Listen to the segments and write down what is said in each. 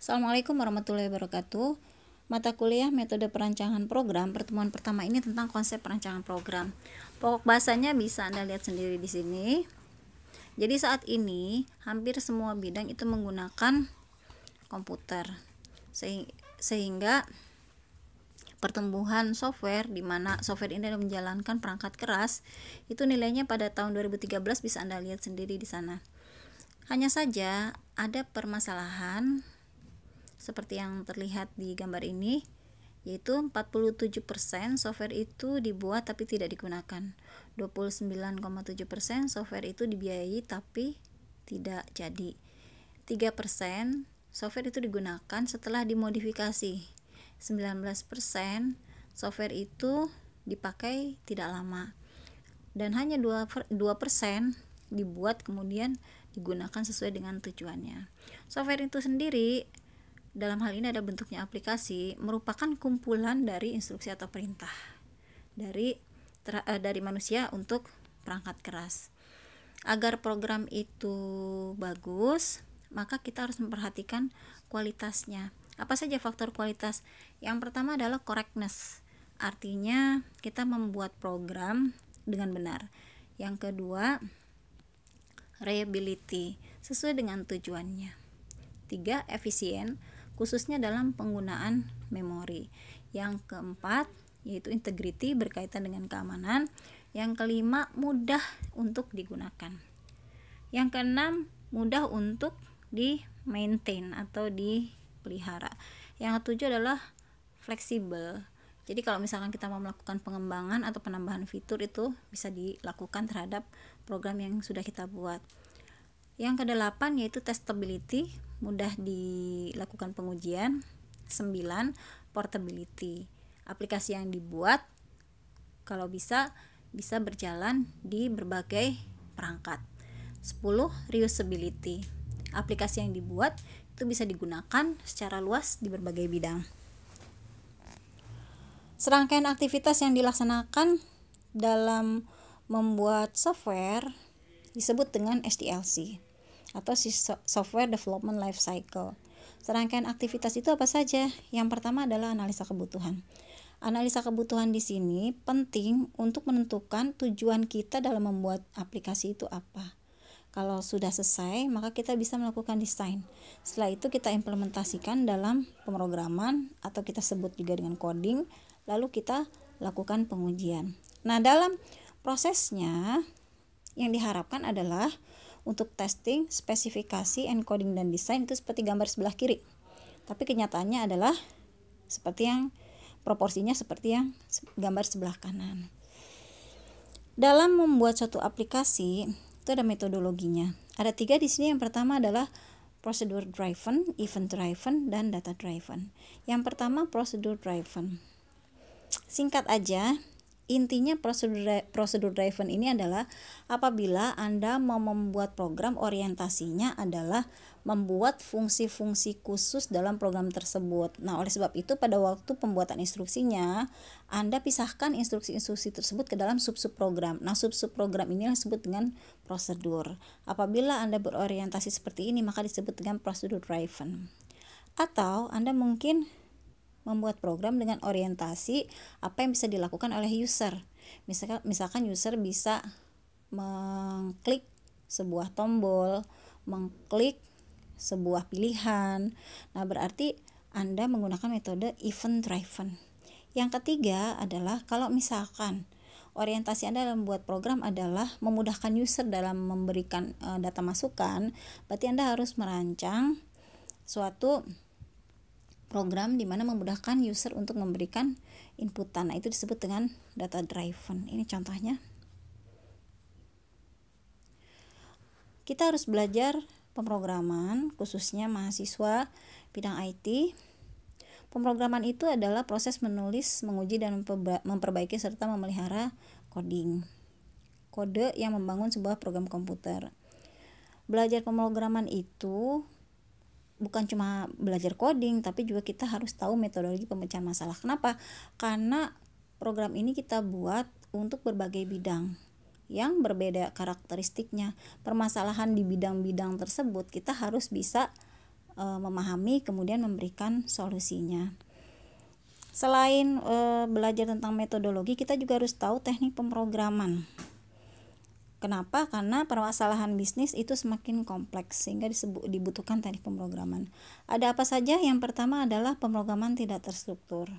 Assalamualaikum warahmatullahi wabarakatuh. Mata kuliah metode perancangan program pertemuan pertama ini tentang konsep perancangan program. Pokok bahasanya bisa Anda lihat sendiri di sini. Jadi saat ini hampir semua bidang itu menggunakan komputer. Sehingga pertumbuhan software, di mana software ini menjalankan perangkat keras, itu nilainya pada tahun 2013 bisa Anda lihat sendiri di sana. Hanya saja ada permasalahan seperti yang terlihat di gambar ini, yaitu 47% software itu dibuat tapi tidak digunakan. 29,7% software itu dibiayai tapi tidak jadi. 3% software itu digunakan setelah dimodifikasi. 19% software itu dipakai tidak lama. Dan hanya 2% dibuat kemudian digunakan sesuai dengan tujuannya. Software itu sendiri dalam hal ini ada bentuknya aplikasi, merupakan kumpulan dari instruksi atau perintah dari manusia untuk perangkat keras. Agar program itu bagus, maka kita harus memperhatikan kualitasnya. Apa saja faktor kualitas? Yang pertama adalah correctness, artinya kita membuat program dengan benar. Yang kedua, reliability, sesuai dengan tujuannya. 3, efisien, khususnya dalam penggunaan memori. Yang keempat yaitu integrity, berkaitan dengan keamanan. Yang kelima, mudah untuk digunakan. Yang keenam, mudah untuk di-maintain atau dipelihara. Yang ketujuh adalah fleksibel. Jadi kalau misalkan kita mau melakukan pengembangan atau penambahan fitur, itu bisa dilakukan terhadap program yang sudah kita buat. Yang kedelapan yaitu testability, mudah dilakukan pengujian. 9, portability, aplikasi yang dibuat kalau bisa berjalan di berbagai perangkat. 10, reusability, aplikasi yang dibuat itu bisa digunakan secara luas di berbagai bidang. Serangkaian aktivitas yang dilaksanakan dalam membuat software disebut dengan SDLC atau Software Development Life Cycle. Serangkaian aktivitas itu apa saja? Yang pertama adalah analisa kebutuhan. Analisa kebutuhan di sini penting untuk menentukan tujuan kita dalam membuat aplikasi itu apa. Kalau sudah selesai, maka kita bisa melakukan desain. Setelah itu kita implementasikan dalam pemrograman atau kita sebut juga dengan coding, lalu kita lakukan pengujian. Nah, dalam prosesnya yang diharapkan adalah untuk testing, spesifikasi, encoding, dan desain itu seperti gambar sebelah kiri. Tapi kenyataannya adalah proporsinya seperti yang gambar sebelah kanan. Dalam membuat suatu aplikasi itu ada metodologinya. Ada 3 di sini. Yang pertama adalah procedure driven, event driven, dan data driven. Yang pertama procedure driven. Singkat aja, intinya prosedur driven ini adalah apabila Anda mau membuat program, orientasinya adalah membuat fungsi-fungsi khusus dalam program tersebut. Nah, oleh sebab itu pada waktu pembuatan instruksinya, Anda pisahkan instruksi-instruksi tersebut ke dalam sub-sub program. Nah, sub-sub program ini disebut dengan prosedur. Apabila Anda berorientasi seperti ini, maka disebut dengan prosedur driven. Atau Anda mungkin membuat program dengan orientasi apa yang bisa dilakukan oleh user. Misalkan user bisa mengklik sebuah tombol, mengklik sebuah pilihan. Nah, berarti Anda menggunakan metode event driven. Yang ketiga adalah kalau misalkan orientasi Anda dalam membuat program adalah memudahkan user dalam memberikan data masukan, berarti Anda harus merancang suatu program di mana memudahkan user untuk memberikan inputan. Nah, itu disebut dengan data driven. Ini contohnya. Kita harus belajar pemrograman, khususnya mahasiswa bidang IT. Pemrograman itu adalah proses menulis, menguji, dan memperbaiki serta memelihara kode yang membangun sebuah program komputer. Belajar pemrograman itu bukan cuma belajar coding, tapi juga kita harus tahu metodologi pemecahan masalah. Kenapa? Karena program ini kita buat untuk berbagai bidang yang berbeda karakteristiknya. Permasalahan di bidang-bidang tersebut kita harus bisa memahami kemudian memberikan solusinya. Selain belajar tentang metodologi, kita juga harus tahu teknik pemrograman. Kenapa? Karena permasalahan bisnis itu semakin kompleks sehingga dibutuhkan teknik pemrograman. Ada apa saja? Yang pertama adalah pemrograman tidak terstruktur.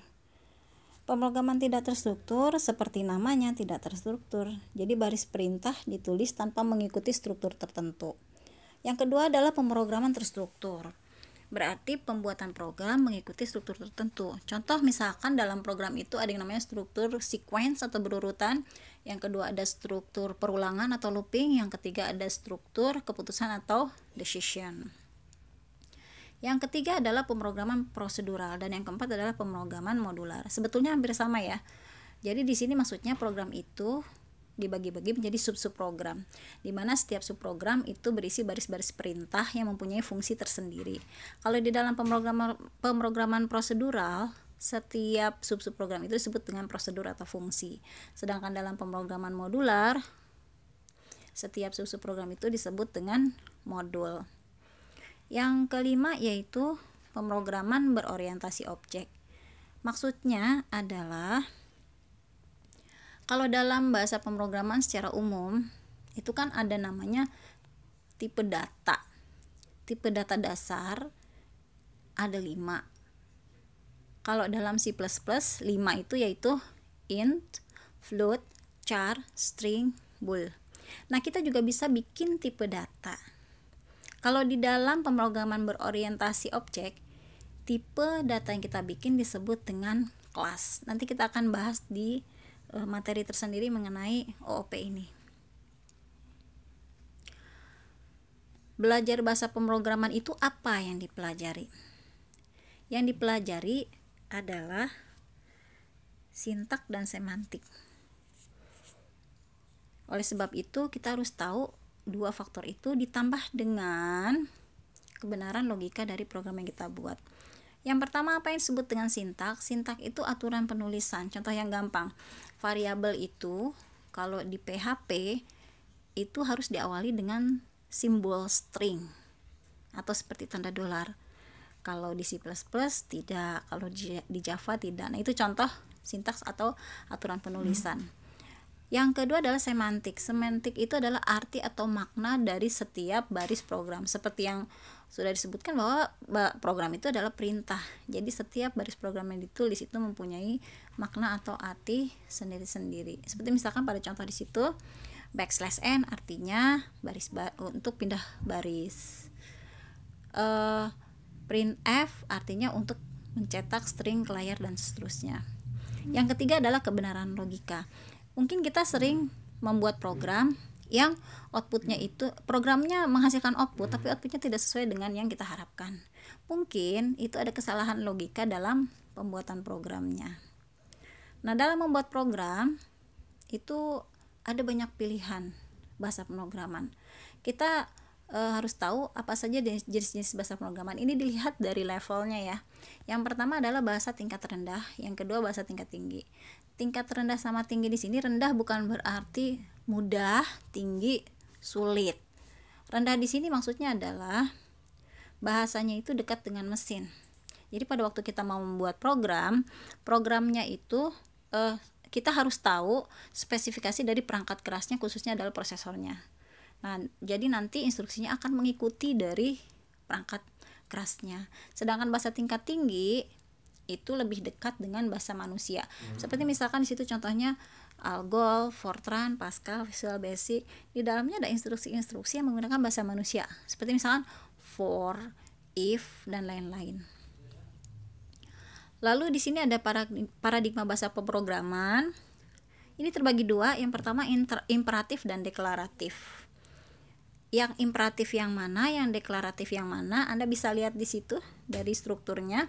Pemrograman tidak terstruktur seperti namanya tidak terstruktur. Jadi baris perintah ditulis tanpa mengikuti struktur tertentu. Yang kedua adalah pemrograman terstruktur. Berarti pembuatan program mengikuti struktur tertentu. Contoh misalkan dalam program itu ada yang namanya struktur sequence atau berurutan. Yang kedua ada struktur perulangan atau looping. Yang ketiga ada struktur keputusan atau decision. Yang ketiga adalah pemrograman prosedural dan yang keempat adalah pemrograman modular. Sebetulnya hampir sama ya. Jadi di sini maksudnya program itu dibagi-bagi menjadi sub-sub program, di mana setiap subprogram itu berisi baris-baris perintah yang mempunyai fungsi tersendiri. Kalau di dalam pemrograman prosedural, setiap sub-sub program itu disebut dengan prosedur atau fungsi. Sedangkan dalam pemrograman modular, setiap sub-sub program itu disebut dengan modul. Yang kelima yaitu pemrograman berorientasi objek. Maksudnya adalah kalau dalam bahasa pemrograman secara umum itu kan ada namanya tipe data. Tipe data dasar ada 5. Kalau dalam C++, 5 itu yaitu int, float, char, string, bool. Nah, kita juga bisa bikin tipe data. Kalau di dalam pemrograman berorientasi objek, tipe data yang kita bikin disebut dengan kelas. Nanti kita akan bahas di materi tersendiri mengenai OOP ini. Belajar bahasa pemrograman itu apa yang dipelajari? Yang dipelajari adalah sintak dan semantik. Oleh sebab itu kita harus tahu dua faktor itu ditambah dengan kebenaran logika dari program yang kita buat. Yang pertama apa yang disebut dengan sintak? Sintak itu aturan penulisan. Contoh yang gampang, variabel itu kalau di PHP itu harus diawali dengan simbol string atau seperti tanda dolar. Kalau di C++ tidak, kalau di Java tidak. Nah, itu contoh sintaks atau aturan penulisan. Yang kedua adalah semantik. Semantik itu adalah arti atau makna dari setiap baris program. Seperti yang sudah disebutkan bahwa program itu adalah perintah. Jadi setiap baris program yang ditulis itu mempunyai makna atau arti sendiri-sendiri. Seperti misalkan pada contoh di situ \n artinya untuk pindah baris. Printf artinya untuk mencetak string ke layar dan seterusnya. Yang ketiga adalah kebenaran logika. Mungkin kita sering membuat program yang outputnya itu programnya menghasilkan output tapi outputnya tidak sesuai dengan yang kita harapkan. Mungkin itu ada kesalahan logika dalam pembuatan programnya. Nah, dalam membuat program itu ada banyak pilihan bahasa pemrograman. Kita harus tahu apa saja jenis-jenis bahasa pemrograman. Ini dilihat dari levelnya ya. Yang pertama adalah bahasa tingkat rendah, yang kedua bahasa tingkat tinggi. Tingkat rendah sama tinggi di sini, rendah bukan berarti mudah, tinggi sulit. Rendah di sini maksudnya adalah bahasanya itu dekat dengan mesin. Jadi pada waktu kita mau membuat programnya itu kita harus tahu spesifikasi dari perangkat kerasnya, khususnya adalah prosesornya. Nah, jadi nanti instruksinya akan mengikuti dari perangkat kerasnya. Sedangkan bahasa tingkat tinggi itu lebih dekat dengan bahasa manusia. Seperti misalkan di situ contohnya Algol, Fortran, Pascal, Visual Basic. Di dalamnya ada instruksi-instruksi yang menggunakan bahasa manusia. Seperti misalkan for, if, dan lain-lain. Lalu di sini ada paradigma bahasa pemrograman. Ini terbagi dua. Yang pertama imperatif dan deklaratif. Yang imperatif yang mana, yang deklaratif yang mana, Anda bisa lihat di situ dari strukturnya.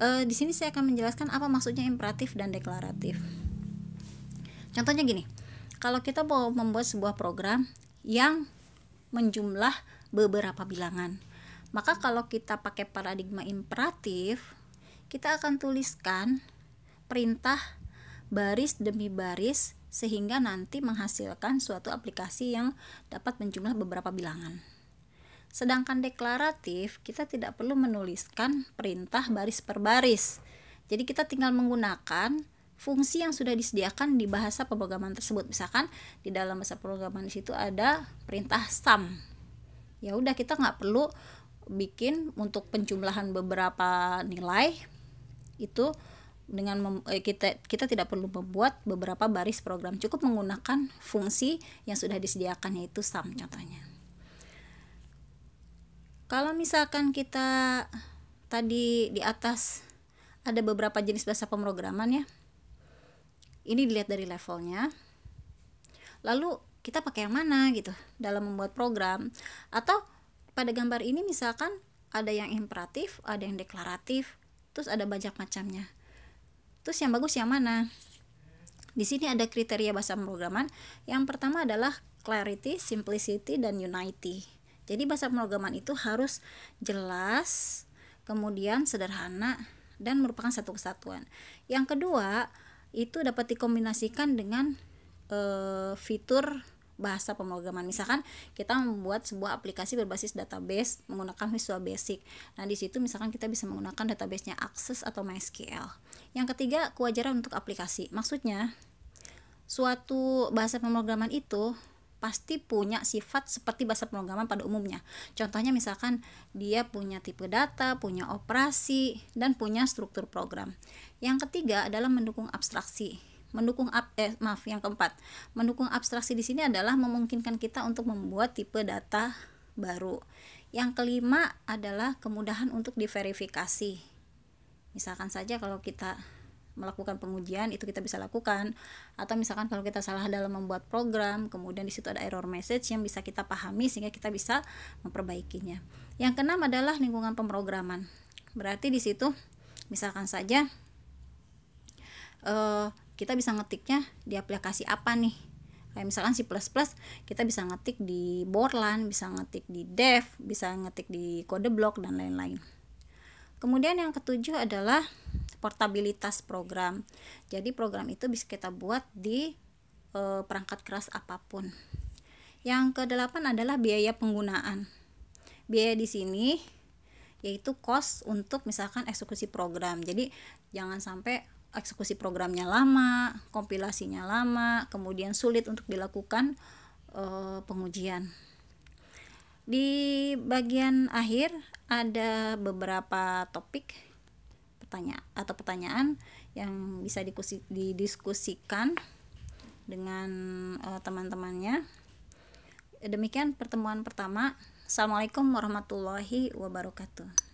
Di sini saya akan menjelaskan apa maksudnya imperatif dan deklaratif. Contohnya gini, kalau kita mau membuat sebuah program yang menjumlah beberapa bilangan, maka kalau kita pakai paradigma imperatif, kita akan tuliskan perintah baris demi baris sehingga nanti menghasilkan suatu aplikasi yang dapat menjumlah beberapa bilangan. Sedangkan deklaratif, kita tidak perlu menuliskan perintah baris per baris. Jadi kita tinggal menggunakan fungsi yang sudah disediakan di bahasa pemrograman tersebut. Misalkan di dalam bahasa pemrograman di situ ada perintah sum. Ya udah, kita nggak perlu bikin untuk penjumlahan beberapa nilai itu dengan kita tidak perlu membuat beberapa baris program, cukup menggunakan fungsi yang sudah disediakan, yaitu sum contohnya. Kalau misalkan kita tadi di atas ada beberapa jenis bahasa pemrograman ya, ini dilihat dari levelnya, lalu kita pakai yang mana gitu dalam membuat program. Atau pada gambar ini misalkan ada yang imperatif, ada yang deklaratif, terus ada banyak macamnya. Terus yang bagus yang mana? Di sini ada kriteria bahasa pemrograman. Yang pertama adalah clarity, simplicity, dan unity. Jadi bahasa pemrograman itu harus jelas, kemudian sederhana, dan merupakan satu kesatuan. Yang kedua, itu dapat dikombinasikan dengan fitur bahasa pemrograman. Misalkan kita membuat sebuah aplikasi berbasis database menggunakan Visual Basic. Nah, di situ misalkan kita bisa menggunakan database-nya Access atau MySQL. Yang ketiga, kewajaran untuk aplikasi. Maksudnya, suatu bahasa pemrograman itu pasti punya sifat seperti bahasa pemrograman pada umumnya. Contohnya misalkan dia punya tipe data, punya operasi, dan punya struktur program. Yang ketiga adalah mendukung abstraksi. Yang keempat, mendukung abstraksi di sini adalah memungkinkan kita untuk membuat tipe data baru. Yang kelima adalah kemudahan untuk diverifikasi. Misalkan saja kalau kita melakukan pengujian, itu kita bisa lakukan. Atau misalkan kalau kita salah dalam membuat program, kemudian di situ ada error message yang bisa kita pahami sehingga kita bisa memperbaikinya. Yang keenam adalah lingkungan pemrograman. Berarti di situ misalkan saja kita bisa ngetiknya di aplikasi apa nih, kayak misalkan C++, kita bisa ngetik di Borland, bisa ngetik di Dev, bisa ngetik di Codeblock, dan lain-lain. Kemudian yang ketujuh adalah portabilitas program. Jadi program itu bisa kita buat di perangkat keras apapun. Yang kedelapan adalah biaya penggunaan. Biaya di sini yaitu cost untuk misalkan eksekusi program. Jadi jangan sampai eksekusi programnya lama, kompilasinya lama, kemudian sulit untuk dilakukan pengujian. Di bagian akhir ada beberapa topik pertanyaan yang bisa didiskusikan dengan teman-temannya. Demikian pertemuan pertama. Assalamualaikum warahmatullahi wabarakatuh.